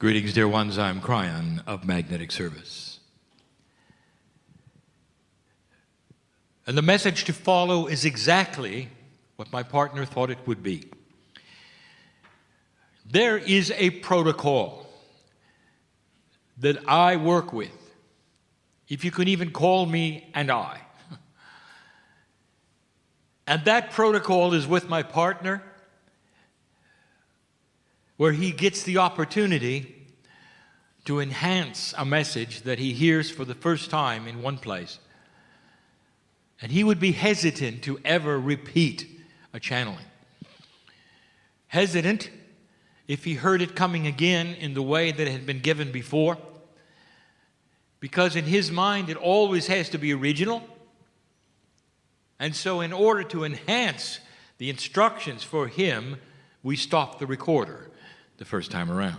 Greetings, dear ones. I'm Kryon of Magnetic Service. And the message to follow is exactly what my partner thought it would be. There is a protocol that I work with, if you can even call me and I. And that protocol is with my partner, where he gets the opportunity to enhance a message that he hears for the first time in one place. And he would be hesitant to ever repeat a channeling. Hesitant if he heard it coming again in the way that it had been given before, because in his mind it always has to be original. And so in order to enhance the instructions for him, we stop the recorder the first time around.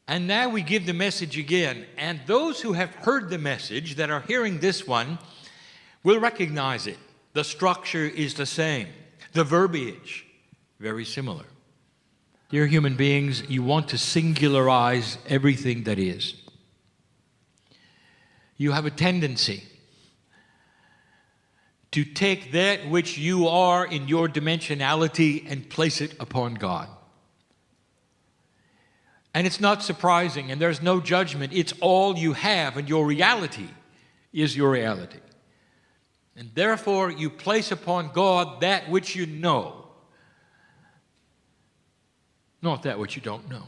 And now we give the message again, and those who have heard the message that are hearing this one will recognize it. The structure is the same. The verbiage, very similar. Dear human beings, you want to singularize everything that is. You have a tendency to take that which you are in your dimensionality and place it upon God. And it's not surprising, and there's no judgment. It's all you have, and your reality is your reality. And therefore, you place upon God that which you know, not that which you don't know.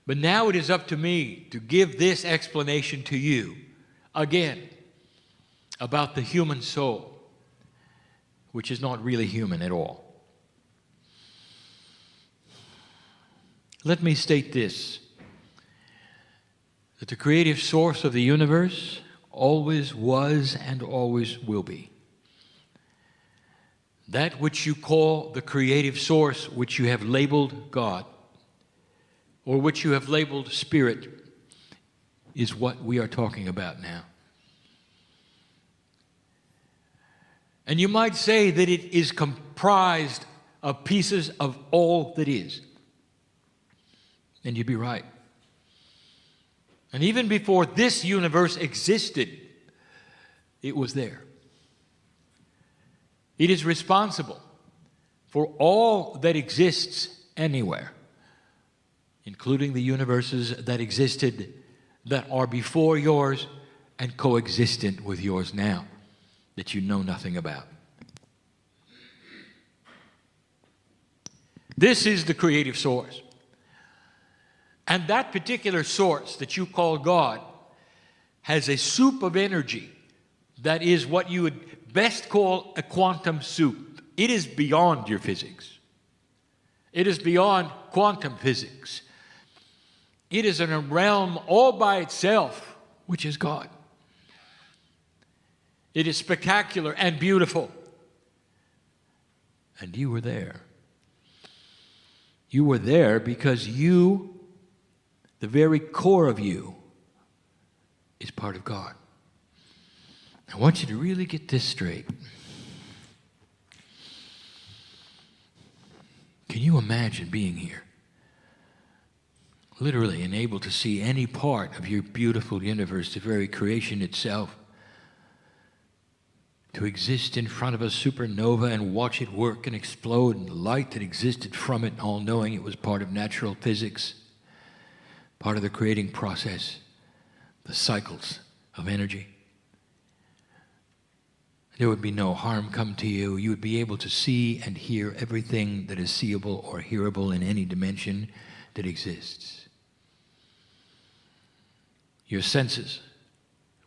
But now it is up to me to give this explanation to you again about the human soul, which is not really human at all. Let me state this, that the creative source of the universe always was and always will be. That which you call the creative source, which you have labeled God, or which you have labeled Spirit, is what we are talking about now. And you might say that it is comprised of pieces of all that is. And you'd be right. And even before this universe existed, it was there. It is responsible for all that exists anywhere, including the universes that existed that are before yours and coexistent with yours now, that you know nothing about. This is the creative source. And that particular source that you call God has a soup of energy that is what you would best call a quantum soup. It is beyond your physics. It is beyond quantum physics. It is in a realm all by itself, which is God. It is spectacular and beautiful. And you were there. You were there because you, the very core of you, is part of God. I want you to really get this straight. Can you imagine being here? Literally and able to see any part of your beautiful universe, the very creation itself, to exist in front of a supernova and watch it work and explode, and the light that existed from it, all knowing it was part of natural physics, part of the creating process, the cycles of energy. There would be no harm come to you. You would be able to see and hear everything that is seeable or hearable in any dimension that exists. Your senses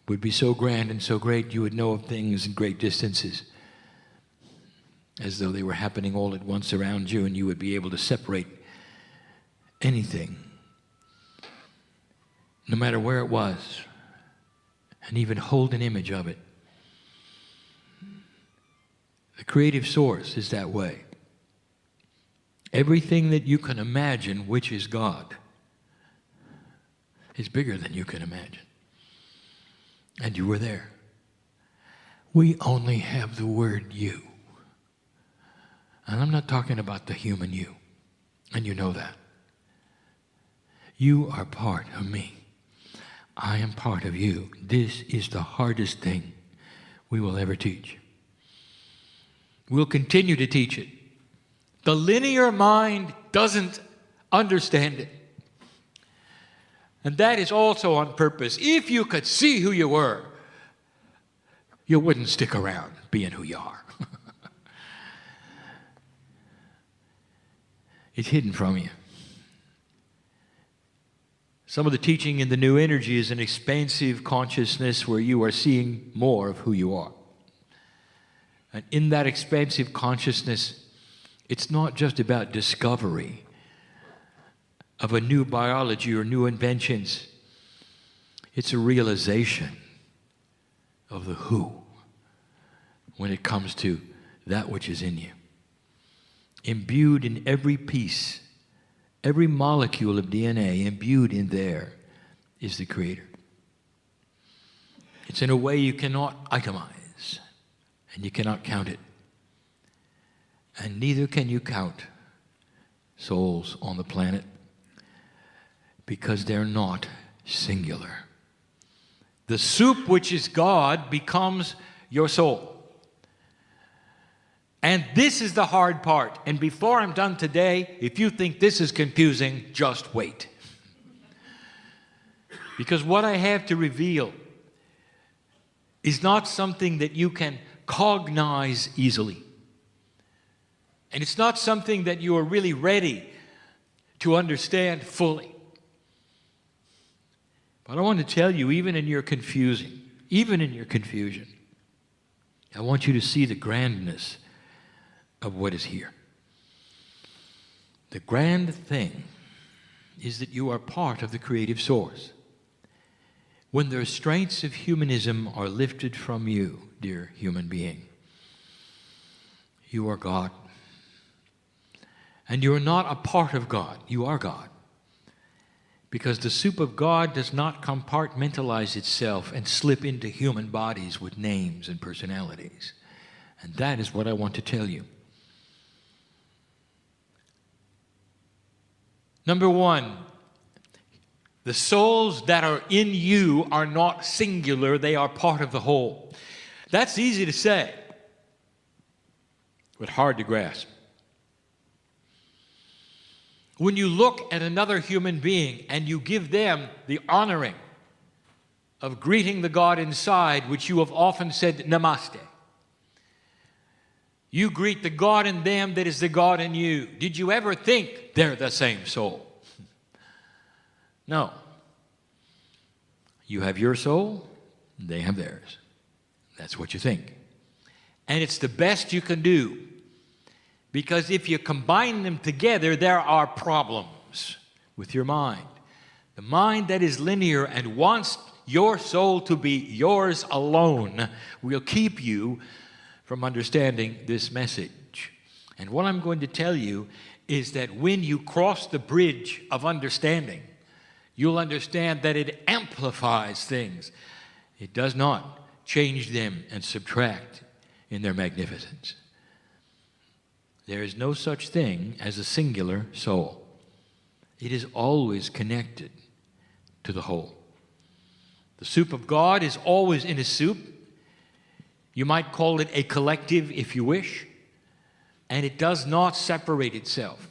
would be so grand and so great, you would know of things in great distances, as though they were happening all at once around you, and you would be able to separate anything, no matter where it was, and even hold an image of it. The creative source is that way. Everything that you can imagine, which is God, is bigger than you can imagine. And you were there. We only have the word you. And I'm not talking about the human you. And you know that. You are part of me. I am part of you. This is the hardest thing we will ever teach. We'll continue to teach it. The linear mind doesn't understand it. And that is also on purpose. If you could see who you were, you wouldn't stick around being who you are. It's hidden from you. Some of the teaching in the New Energy is an expansive consciousness where you are seeing more of who you are. And in that expansive consciousness, it's not just about discovery of a new biology or new inventions. It's a realization of the who when it comes to that which is in you. Imbued in every piece, every molecule of DNA, imbued in there is the Creator. It's in a way you cannot itemize, and you cannot count it. And neither can you count souls on the planet, because they're not singular. The soup, which is God, becomes your soul. And this is the hard part. And before I'm done today, if you think this is confusing, just wait. Because what I have to reveal is not something that you can cognize easily. And it's not something that you are really ready to understand fully. But I want to tell you, even in your confusion, I want you to see the grandness of what is here. The grand thing is that you are part of the creative source. When the restraints of humanism are lifted from you, dear human being, you are God. And you are not a part of God. You are God. Because the soup of God does not compartmentalize itself and slip into human bodies with names and personalities. And that is what I want to tell you. Number one, the souls that are in you are not singular, they are part of the whole. That's easy to say, but hard to grasp. When you look at another human being and you give them the honoring of greeting the God inside, which you have often said, namaste. You greet the God in them that is the God in you. Did you ever think they're the same soul? No. You have your soul, they have theirs. That's what you think. And it's the best you can do. Because if you combine them together, there are problems with your mind. The mind that is linear and wants your soul to be yours alone will keep you from understanding this message. And what I'm going to tell you is that when you cross the bridge of understanding, you'll understand that it amplifies things. It does not change them and subtract in their magnificence. There is no such thing as a singular soul. It is always connected to the whole. The soup of God is always in a soup. You might call it a collective if you wish, and it does not separate itself.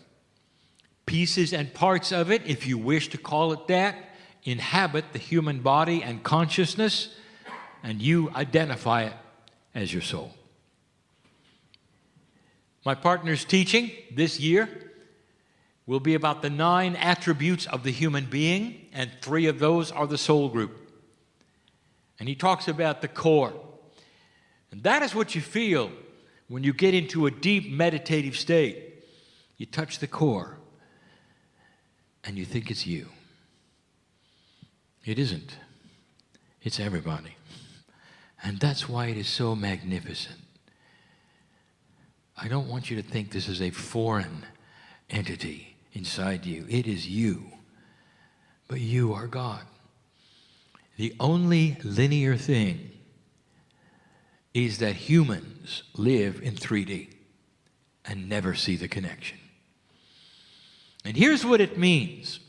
Pieces and parts of it, if you wish to call it that, inhabit the human body and consciousness, and you identify it as your soul. My partner's teaching this year will be about the 9 attributes of the human being, and 3 of those are the soul group. And he talks about the core. And that is what you feel when you get into a deep meditative state. You touch the core, and you think it's you. It isn't. It's everybody. And that's why it is so magnificent. I don't want you to think this is a foreign entity inside you. It is you. But you are God. The only linear thing is that humans live in 3D and never see the connection. And here's what it means.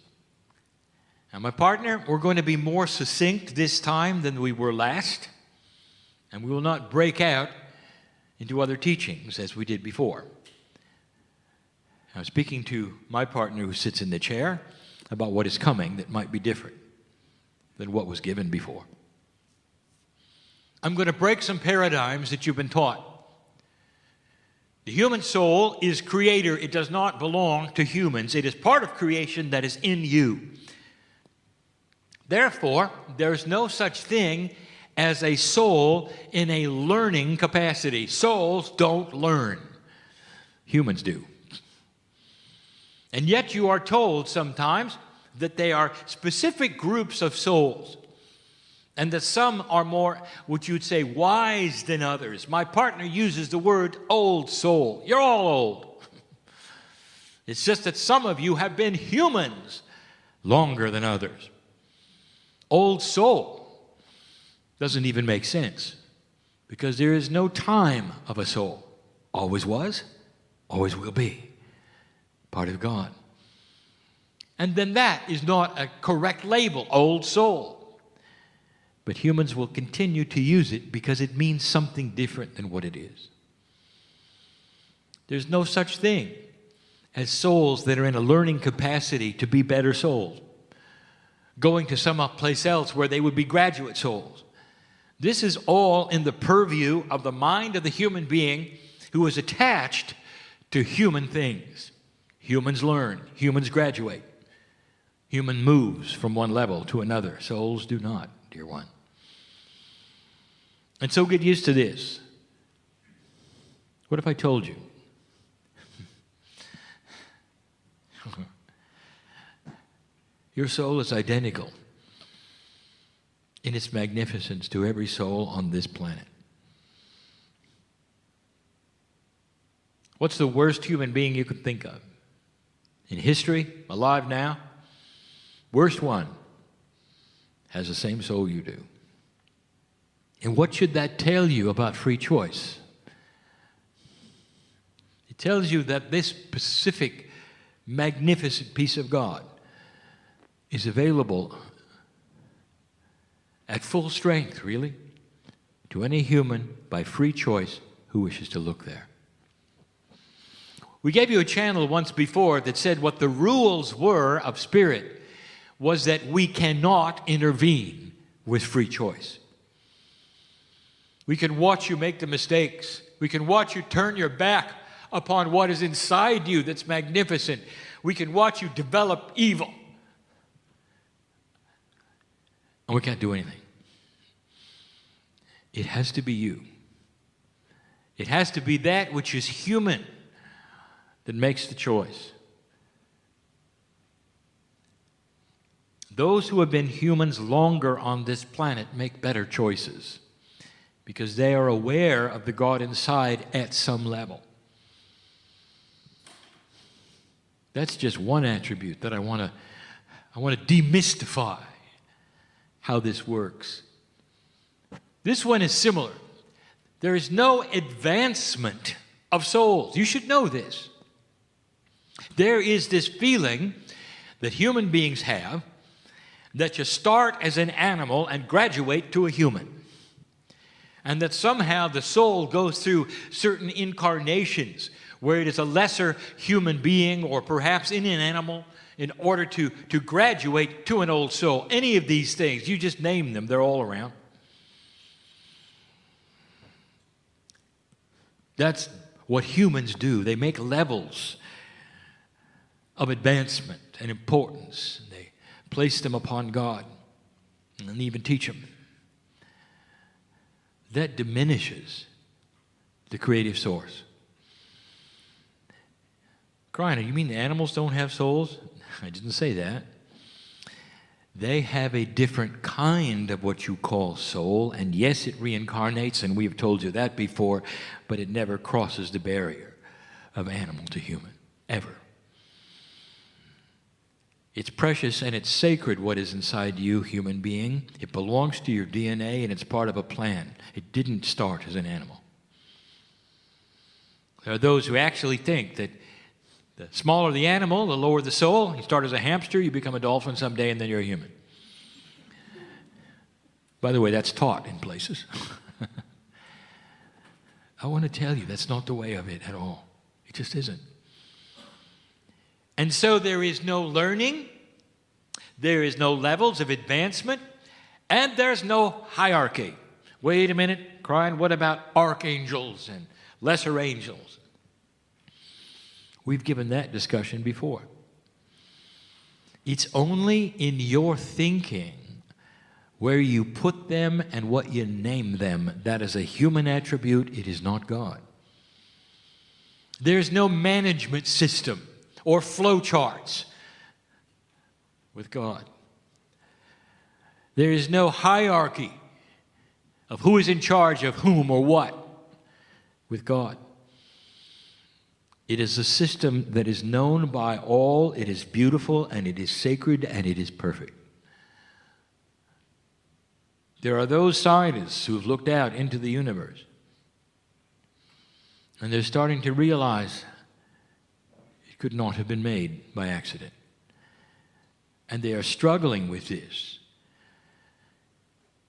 Now, my partner, we're going to be more succinct this time than we were last, and we will not break out into other teachings as we did before. I'm speaking to my partner who sits in the chair about what is coming that might be different than what was given before. I'm going to break some paradigms that you've been taught. The human soul is creator. It does not belong to humans. It is part of creation that is in you. Therefore, there's no such thing as a soul in a learning capacity. Souls don't learn. Humans do. And yet you are told sometimes that they are specific groups of souls, and that some are more, what you'd say, wise than others. My partner uses the word old soul. You're all old. It's just that some of you have been humans longer than others. Old soul doesn't even make sense, because there is no time of a soul. Always was, always will be. Part of God. And then that is not a correct label, old soul. But humans will continue to use it because it means something different than what it is. There's no such thing as souls that are in a learning capacity to be better souls, going to some place else where they would be graduate souls. This is all in the purview of the mind of the human being who is attached to human things. Humans learn. Humans graduate. Human moves from one level to another. Souls do not, dear one. And so get used to this. What if I told you? Your soul is identical in its magnificence to every soul on this planet. What's the worst human being you could think of? In history, alive now, worst one has the same soul you do. And what should that tell you about free choice? It tells you that this specific, magnificent piece of God is available at full strength, really, to any human by free choice who wishes to look there. We gave you a channel once before that said what the rules were of spirit was that we cannot intervene with free choice. We can watch you make the mistakes. We can watch you turn your back upon what is inside you that's magnificent. We can watch you develop evil. And we can't do anything. It has to be you. It has to be that which is human that makes the choice. Those who have been humans longer on this planet make better choices because they are aware of the God inside at some level. That's just one attribute that I want to demystify how this works. This one is similar. There is no advancement of souls. You should know this. There is this feeling that human beings have that you start as an animal and graduate to a human. And that somehow the soul goes through certain incarnations where it is a lesser human being or perhaps in an animal in order to graduate to an old soul. Any of these things, you just name them, they're all around. That's what humans do. They make levels of advancement and importance. And they place them upon God and even teach them. That diminishes the creative source. Kryon, you mean the animals don't have souls? I didn't say that. They have a different kind of what you call soul, and yes, it reincarnates, and we have told you that before, but it never crosses the barrier of animal to human, ever. It's precious and it's sacred what is inside you, human being. It belongs to your DNA and it's part of a plan. It didn't start as an animal. There are those who actually think that The smaller the animal, the lower the soul. You start as a hamster, you become a dolphin someday, and then you're a human. By the way, that's taught in places. I want to tell you, that's not the way of it at all. It just isn't. And so there is no learning, there is no levels of advancement, and there's no hierarchy. Wait a minute, Kryon, what about archangels and lesser angels? We've given that discussion before. It's only in your thinking where you put them and what you name them. That is a human attribute. It is not God. There's no management system or flow charts with God. There is no hierarchy of who is in charge of whom or what with God. It is a system that is known by all. It is beautiful, and it is sacred, and it is perfect. There are those scientists who have looked out into the universe, and they're starting to realize it could not have been made by accident. And they are struggling with this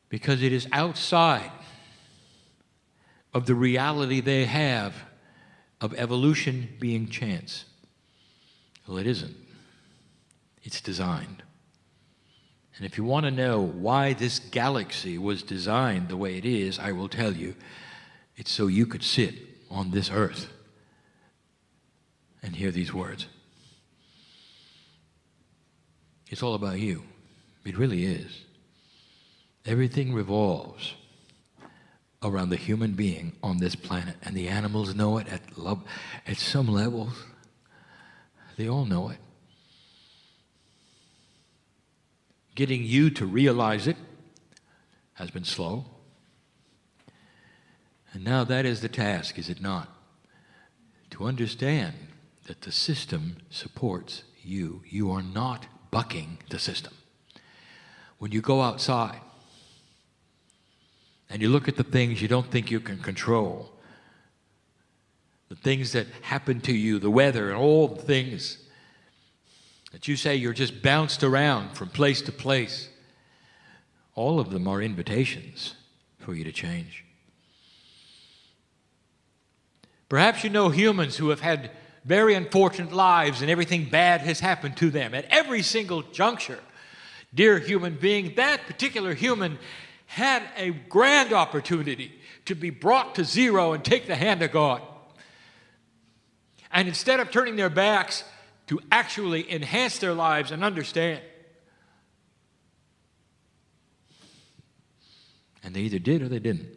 because it is outside of the reality they have of evolution being chance. Well, it isn't. It's designed. And if you want to know why this galaxy was designed the way it is, I will tell you, it's so you could sit on this earth and hear these words. It's all about you. It really is. Everything revolves around the human being on this planet, and the animals know it at some levels. They all know it. Getting you to realize it has been slow. And now that is the task, is it not? To understand that the system supports you. You are not bucking the system. When you go outside and you look at the things you don't think you can control, the things that happen to you, the weather and all the things that you say you're just bounced around from place to place, all of them are invitations for you to change. Perhaps you know humans who have had very unfortunate lives and everything bad has happened to them at every single juncture. Dear human being, that particular human had a grand opportunity to be brought to zero and take the hand of God. And instead of turning their backs, to actually enhance their lives and understand. And they either did or they didn't.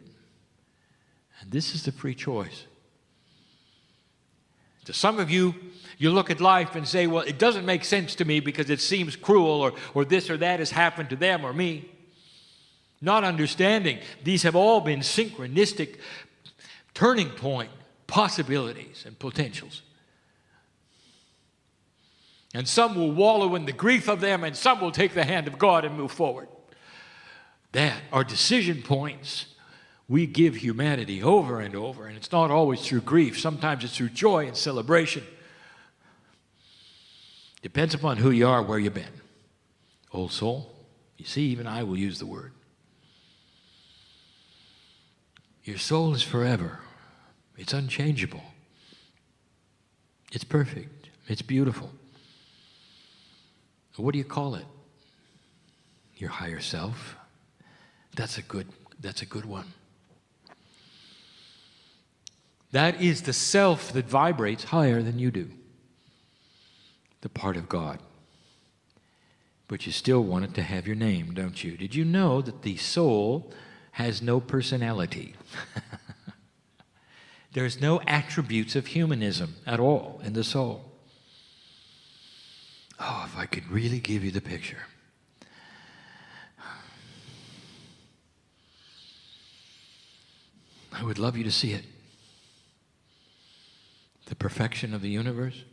And this is the free choice. To some of you, you look at life and say, well, it doesn't make sense to me because it seems cruel, or this or that has happened to them or me. Not understanding, these have all been synchronistic turning point possibilities and potentials. And some will wallow in the grief of them, and some will take the hand of God and move forward. That are decision points we give humanity over and over, and it's not always through grief. Sometimes it's through joy and celebration. Depends upon who you are, where you've been. Old soul, you see, even I will use the word. Your soul is forever. It's unchangeable. It's perfect. It's beautiful. What do you call it? Your higher self. That's a good one. That is the self that vibrates higher than you do. The part of God. But you still want it to have your name, don't you? Did you know that the soul has no personality? There's no attributes of humanism at all in the soul. Oh, if I could really give you the picture. I would love you to see it. The perfection of the universe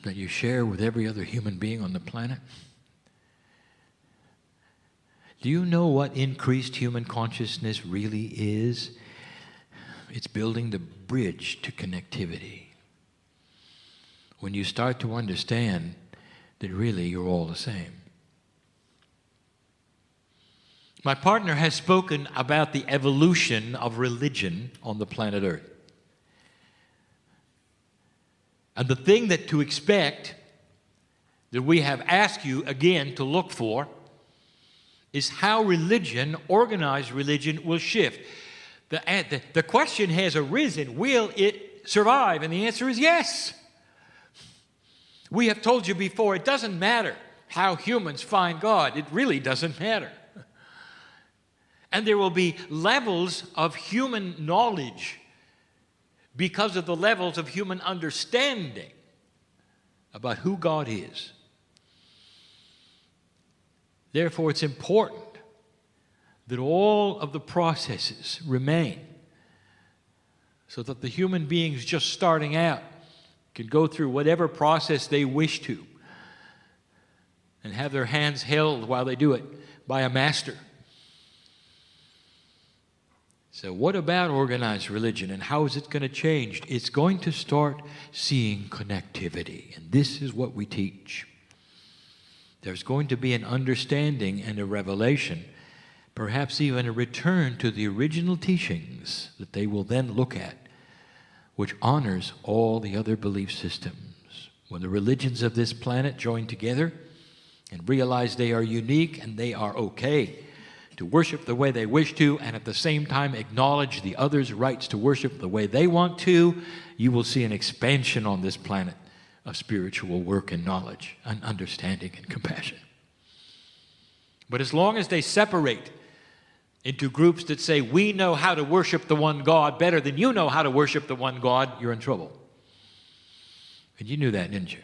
that you share with every other human being on the planet. Do you know what increased human consciousness really is? It's building the bridge to connectivity. when you start to understand that really you're all the same. My partner has spoken about the evolution of religion on the planet Earth. And the thing that to expect, that we have asked you again to look for, is how religion, organized religion, will shift. The question has arisen, will it survive? And the answer is yes. We have told you before, it doesn't matter how humans find God. It really doesn't matter. And there will be levels of human knowledge because of the levels of human understanding about who God is. Therefore, it's important that all of the processes remain so that the human beings just starting out can go through whatever process they wish to and have their hands held while they do it by a master. So what about organized religion, and how is it going to change? It's going to start seeing connectivity, and this is what we teach. There's going to be an understanding and a revelation, perhaps even a return to the original teachings that they will then look at, which honors all the other belief systems. When the religions of this planet join together and realize they are unique and they are okay to worship the way they wish to, and at the same time acknowledge the others' rights to worship the way they want to, you will see an expansion on this planet of spiritual work and knowledge and understanding and compassion. But as long as they separate into groups that say, we know how to worship the one God better than you know how to worship the one God, you're in trouble. And you knew that, didn't you?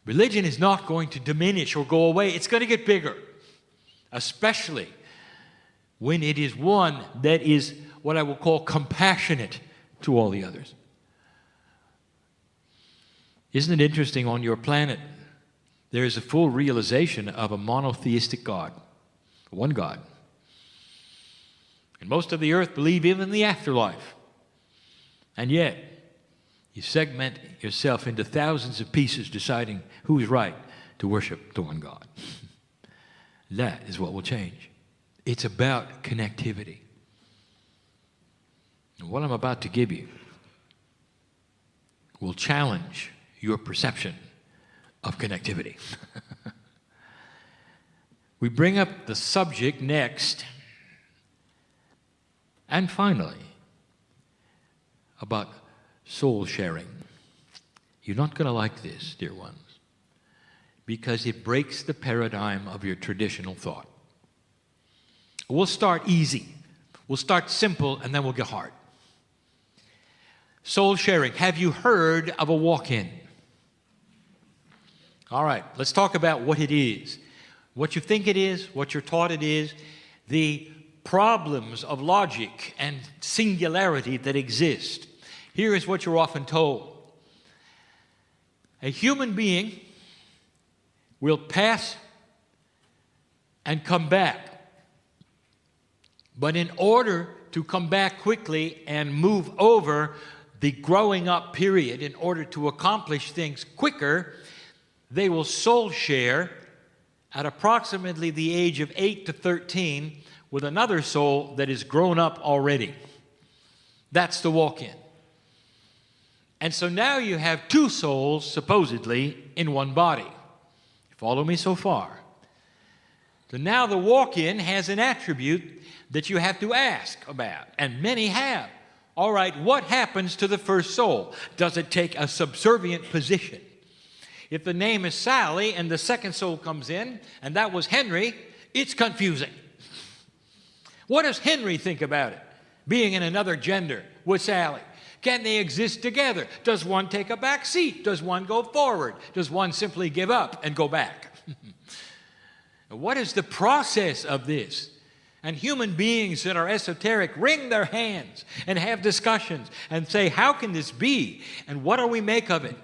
Religion is not going to diminish or go away. It's going to get bigger, especially when it is one that is what I will call compassionate to all the others. Isn't it interesting, on your planet, there is a full realization of a monotheistic God, one God. And most of the earth believe even in the afterlife. And yet, you segment yourself into thousands of pieces deciding who's right to worship the one God. That is what will change. It's about connectivity. And what I'm about to give you will challenge your perception of connectivity. We bring up the subject next, and finally, about soul sharing. You're not going to like this, dear ones, because it breaks the paradigm of your traditional thought. We'll start easy. We'll start simple, and then we'll get hard. Soul sharing. Have you heard of a walk-in? All right, let's talk about what it is. What you think it is, what you're taught it is, the problems of logic and singularity that exist. Here is what you're often told. A human being will pass and come back. But in order to come back quickly and move over the growing up period, in order to accomplish things quicker, they will soul share at approximately the age of 8 to 13 with another soul that is grown up already. That's the walk-in. And so now you have two souls, supposedly, in one body. Follow me so far? So now the walk-in has an attribute that you have to ask about, and many have. All right, what happens to the first soul? Does it take a subservient position? If the name is Sally and the second soul comes in, and that was Henry, it's confusing. What does Henry think about it, being in another gender with Sally? Can they exist together? Does one take a back seat? Does one go forward? Does one simply give up and go back? What is the process of this? And human beings that are esoteric wring their hands and have discussions and say, how can this be? And what do we make of it?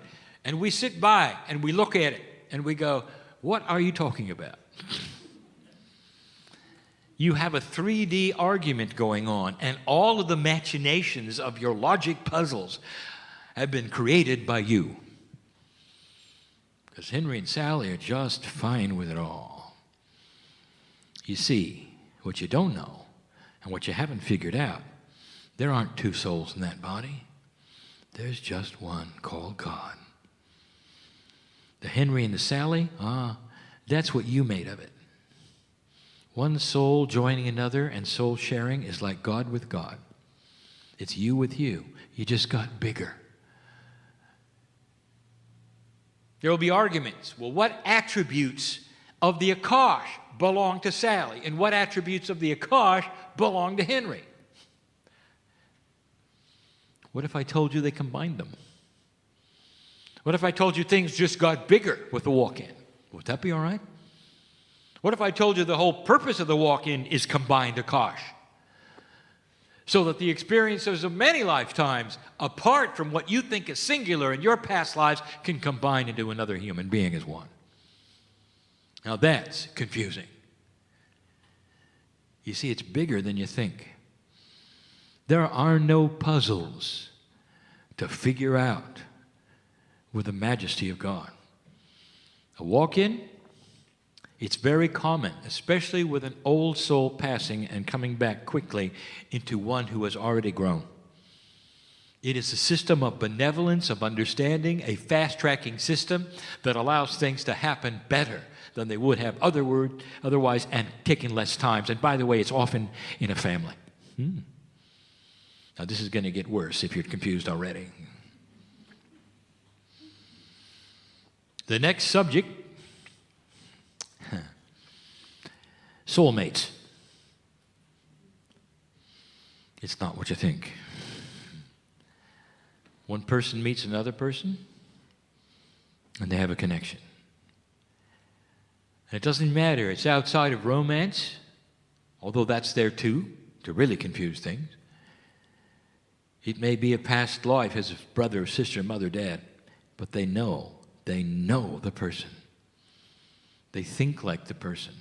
And we sit by and we look at it and we go, what are you talking about? You have a 3D argument going on, and all of the machinations of your logic puzzles have been created by you. Because Henry and Sally are just fine with it all. You see, what you don't know and what you haven't figured out, there aren't two souls in that body. There's just one called God. The Henry and the Sally, that's what you made of it. One soul joining another and soul sharing is like God with God. It's you with you. You just got bigger. There will be arguments. Well, what attributes of the Akash belong to Sally? And what attributes of the Akash belong to Henry? What if I told you they combined them? What if I told you things just got bigger with the walk-in? Would that be all right? What if I told you the whole purpose of the walk-in is combined Akash? So that the experiences of many lifetimes, apart from what you think is singular in your past lives, can combine into another human being as one. Now that's confusing. You see, it's bigger than you think. There are no puzzles to figure out with the majesty of God. A walk-in, it's very common, especially with an old soul passing and coming back quickly into one who has already grown. It is a system of benevolence, of understanding, a fast-tracking system that allows things to happen better than they would have otherwise and taking less time. And by the way, it's often in a family. Now, this is going to get worse if you're confused already. The next subject, soulmates. It's not what you think. One person meets another person, and they have a connection. And it doesn't matter. It's outside of romance, although that's there too, to really confuse things. It may be a past life as a brother, sister, mother, dad, but they know the person. They think like the person.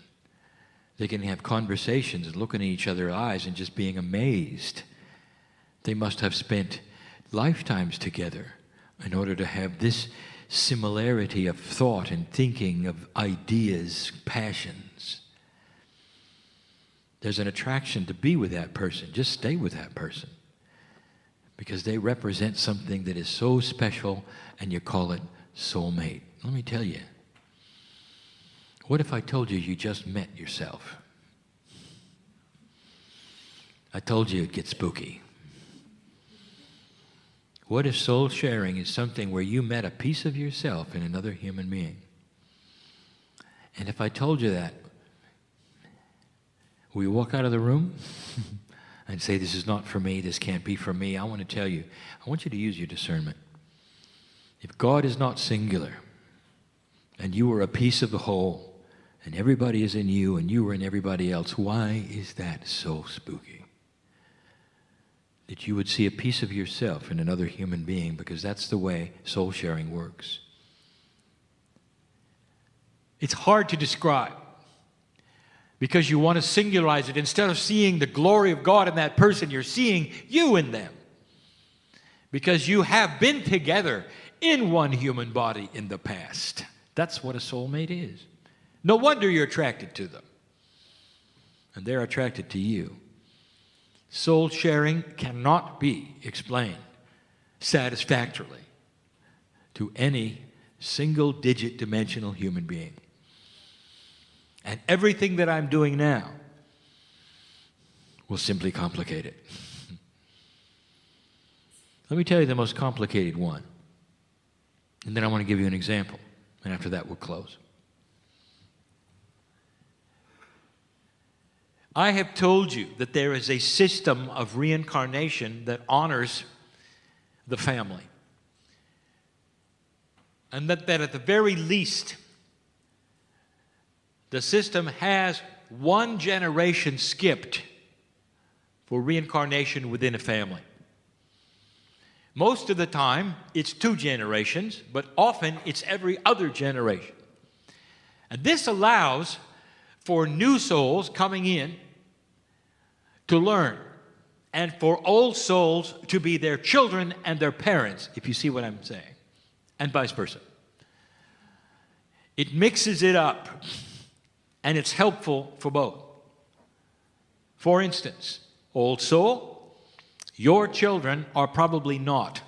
They can have conversations and looking at each other's eyes and just being amazed. They must have spent lifetimes together in order to have this similarity of thought and thinking, of ideas, passions. There's an attraction to be with that person. Just stay with that person. Because they represent something that is so special, and you call it soulmate. Let me tell you. What if I told you you just met yourself? I told you it'd get spooky. What if soul sharing is something where you met a piece of yourself in another human being? And if I told you that, will you walk out of the room and say, this is not for me, this can't be for me? I want to tell you, I want you to use your discernment. If God is not singular, and you are a piece of the whole, and everybody is in you, and you are in everybody else, why is that so spooky? That you would see a piece of yourself in another human being, because that's the way soul sharing works. It's hard to describe, because you want to singularize it. Instead of seeing the glory of God in that person, you're seeing you in them. Because you have been together in one human body in the past. That's what a soulmate is. No wonder you're attracted to them. And they're attracted to you. Soul sharing cannot be explained satisfactorily to any single-digit dimensional human being. And everything that I'm doing now will simply complicate it. Let me tell you the most complicated one. And then I want to give you an example. And after that, we'll close. I have told you that there is a system of reincarnation that honors the family. And that at the very least, the system has one generation skipped for reincarnation within a family. Most of the time, it's 2 generations, but often it's every other generation. And this allows for new souls coming in to learn and for old souls to be their children and their parents, if you see what I'm saying, and vice versa. It mixes it up, and it's helpful for both. For instance, old soul, your children are probably not,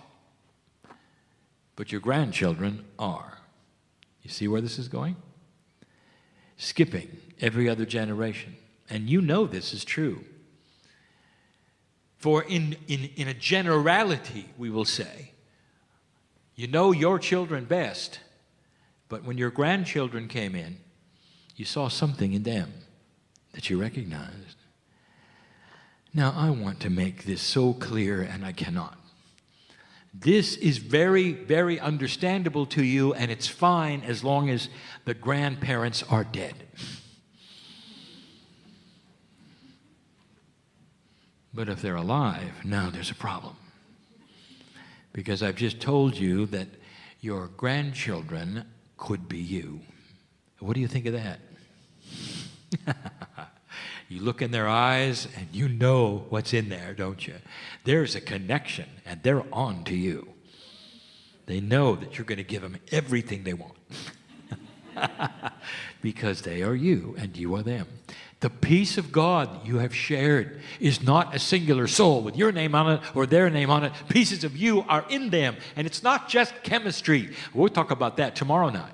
but your grandchildren are. You see where this is going? Skipping every other generation. And you know this is true. For in a generality, we will say, you know your children best, but when your grandchildren came in, you saw something in them that you recognized. Now, I want to make this so clear, and I cannot. This is very, very understandable to you, and it's fine as long as the grandparents are dead. But if they're alive, now there's a problem. Because I've just told you that your grandchildren could be you. What do you think of that? You look in their eyes and you know what's in there, don't you? There's a connection and they're on to you. They know that you're going to give them everything they want. Because they are you and you are them. The peace of God you have shared is not a singular soul with your name on it or their name on it. Pieces of you are in them. And it's not just chemistry. We'll talk about that tomorrow night.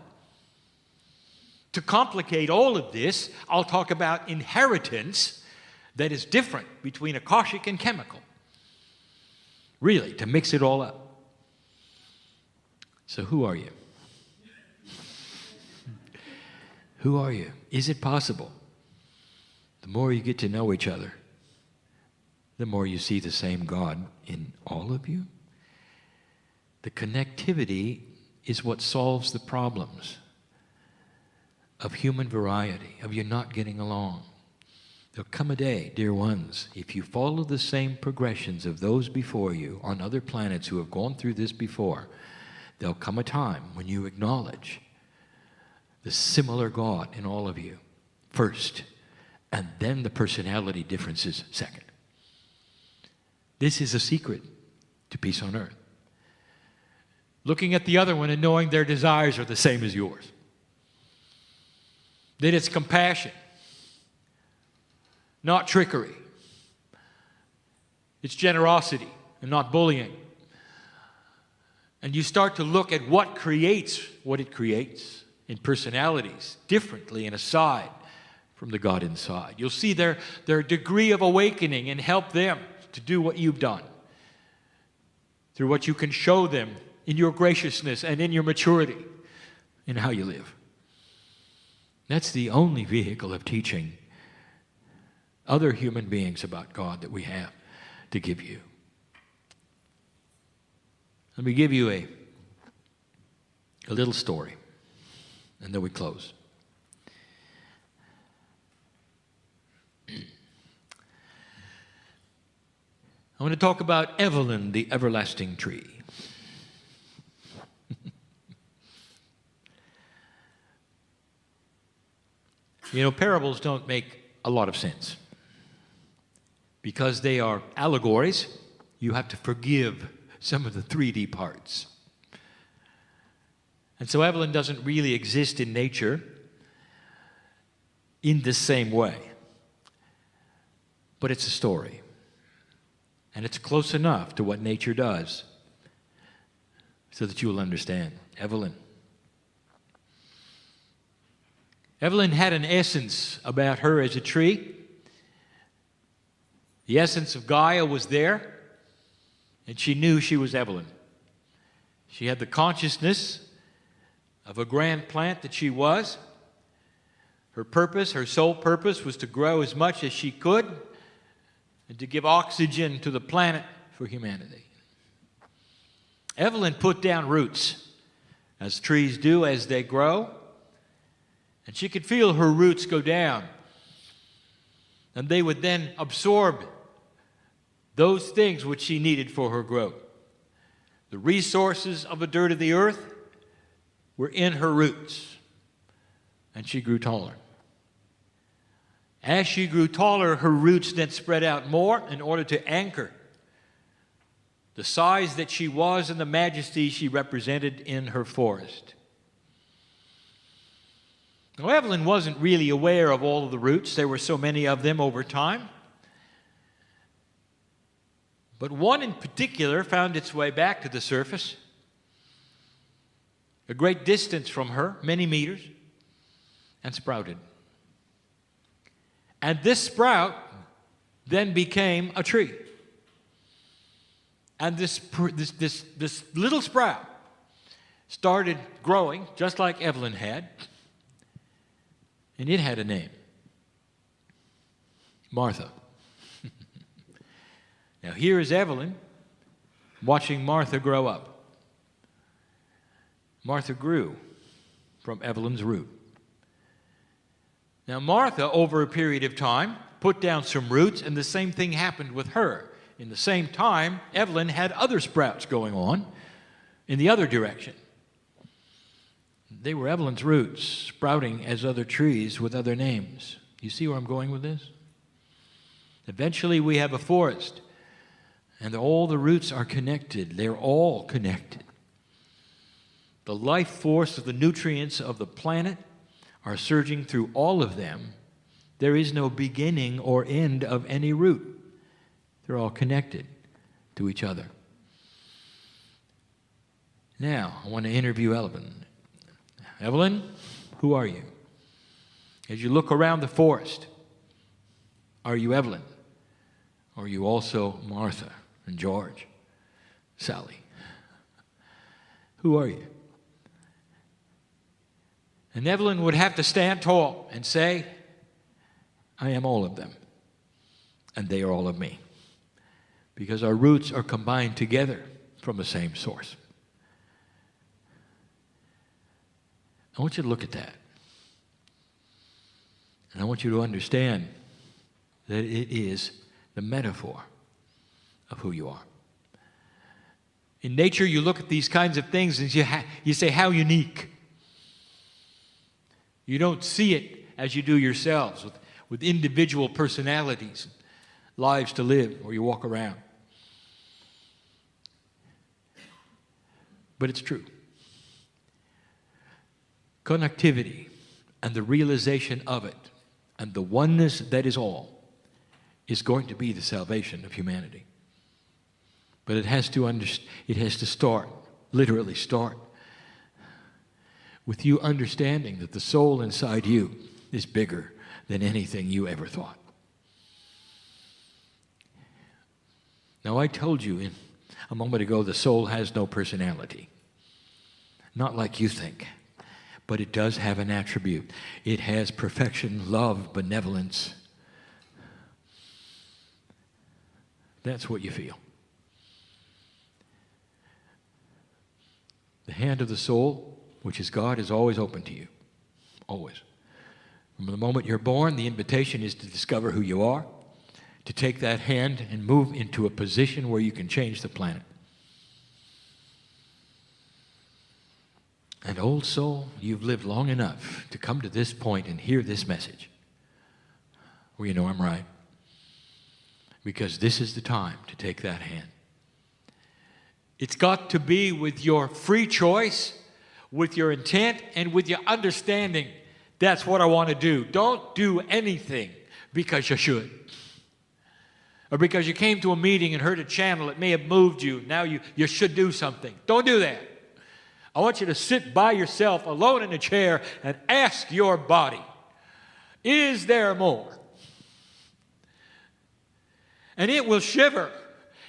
To complicate all of this, I'll talk about inheritance that is different between Akashic and chemical. Really, to mix it all up. So who are you? Who are you? Is it possible? The more you get to know each other, the more you see the same God in all of you. The connectivity is what solves the problems of human variety, of you not getting along. There'll come a day, dear ones, if you follow the same progressions of those before you on other planets who have gone through this before, there'll come a time when you acknowledge the similar God in all of you first, and then the personality differences second. This is a secret to peace on earth. Looking at the other one and knowing their desires are the same as yours. That it's compassion, not trickery. It's generosity and not bullying. And you start to look at what creates what it creates in personalities differently and aside from the God inside. You'll see their degree of awakening and help them to do what you've done through what you can show them in your graciousness and in your maturity in how you live. That's the only vehicle of teaching other human beings about God that we have to give you. Let me give you a little story, and then we close. I want to talk about Evelyn, the everlasting tree. You know, parables don't make a lot of sense. Because they are allegories, you have to forgive some of the 3D parts. And so Evelyn doesn't really exist in nature in the same way. But it's a story. And it's close enough to what nature does so that you will understand. Evelyn had an essence about her as a tree. The essence of Gaia was there, and she knew she was Evelyn. She had the consciousness of a grand plant that she was. Her purpose, her sole purpose, was to grow as much as she could and to give oxygen to the planet for humanity. Evelyn put down roots, as trees do as they grow. And she could feel her roots go down. And they would then absorb those things which she needed for her growth. The resources of the dirt of the earth were in her roots. And she grew taller. As she grew taller, her roots then spread out more in order to anchor the size that she was and the majesty she represented in her forest. Now, Evelyn wasn't really aware of all of the roots. There were so many of them over time. But one in particular found its way back to the surface, a great distance from her, many meters, and sprouted. And this sprout then became a tree. And this little sprout started growing just like Evelyn had, and it had a name, Martha. Now here is Evelyn watching Martha grow up. Martha grew from Evelyn's root. Now Martha, over a period of time, put down some roots, and the same thing happened with her. In the same time, Evelyn had other sprouts going on in the other direction. They were Evelyn's roots, sprouting as other trees with other names. You see where I'm going with this? Eventually we have a forest, and all the roots are connected. They're all connected. The life force of the nutrients of the planet are surging through all of them. There is no beginning or end of any root. They're all connected to each other. Now, I want to interview Evelyn. Evelyn, who are you? As you look around the forest, are you Evelyn? Or are you also Martha and George, Sally? Who are you? And Evelyn would have to stand tall and say, I am all of them, and they are all of me. Because our roots are combined together from the same source. I want you to look at that. And I want you to understand that it is the metaphor of who you are. In nature, you look at these kinds of things and you say, how unique. You don't see it as you do yourselves, with individual personalities, lives to live, or you walk around. But it's true. Connectivity and the realization of it and the oneness that is all is going to be the salvation of humanity. But it has to start, literally start, with you understanding that the soul inside you is bigger than anything you ever thought. Now, I told you a moment ago the soul has no personality. Not like you think. But it does have an attribute. It has perfection, love, benevolence. That's what you feel. The hand of the soul, which is God, is always open to you. Always. From the moment you're born, the invitation is to discover who you are, to take that hand and move into a position where you can change the planet. And old soul, you've lived long enough to come to this point and hear this message. Well, you know I'm right. Because this is the time to take that hand. It's got to be with your free choice, with your intent, and with your understanding. That's what I want to do. Don't do anything because you should. Or because you came to a meeting and heard a channel that may have moved you. Now you should do something. Don't do that. I want you to sit by yourself alone in a chair and ask your body, is there more? And it will shiver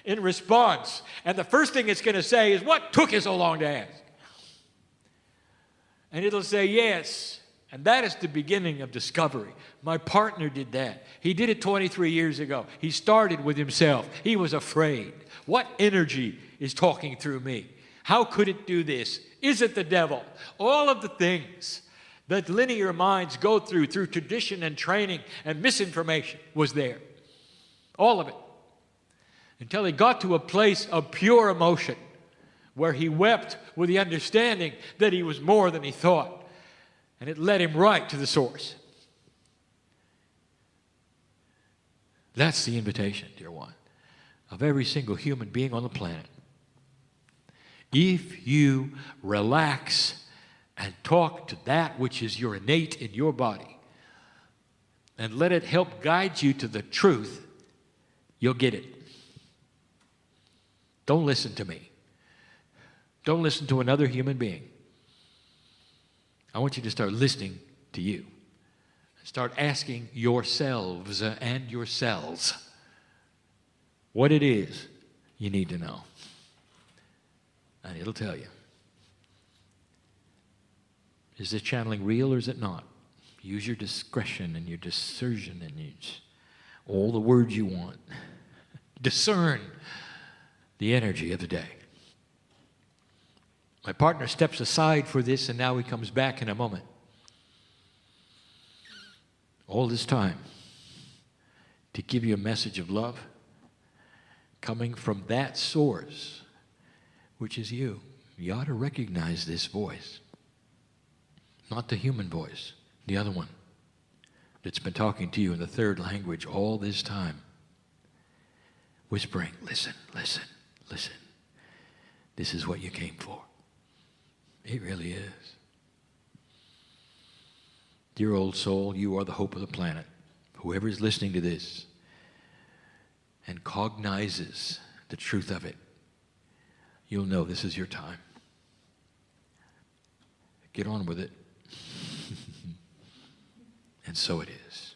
in response. And the first thing it's going to say is, what took you so long to ask? And it'll say, yes. And that is the beginning of discovery. My partner did that. He did it 23 years ago. He started with himself. He was afraid. What energy is talking through me? How could it do this? Is it the devil? All of the things that linear minds go through tradition and training and misinformation was there. All of it. Until he got to a place of pure emotion where he wept with the understanding that he was more than he thought. And it led him right to the source. That's the invitation, dear one, of every single human being on the planet. If you relax and talk to that which is your innate in your body and let it help guide you to the truth, you'll get it. Don't listen to me. Don't listen to another human being. I want you to start listening to you. Start asking yourselves and yourselves what it is you need to know. And it'll tell you. Is this channeling real or is it not? Use your discretion and your discernment and all the words you want. Discern the energy of the day. My partner steps aside for this, and now he comes back in a moment. All this time to give you a message of love coming from that source, which is you. You ought to recognize this voice. Not the human voice, the other one that's been talking to you in the third language all this time. Whispering, listen, listen, listen. This is what you came for. It really is. Dear old soul, you are the hope of the planet. Whoever is listening to this and cognizes the truth of it, you'll know this is your time. Get on with it. And so it is.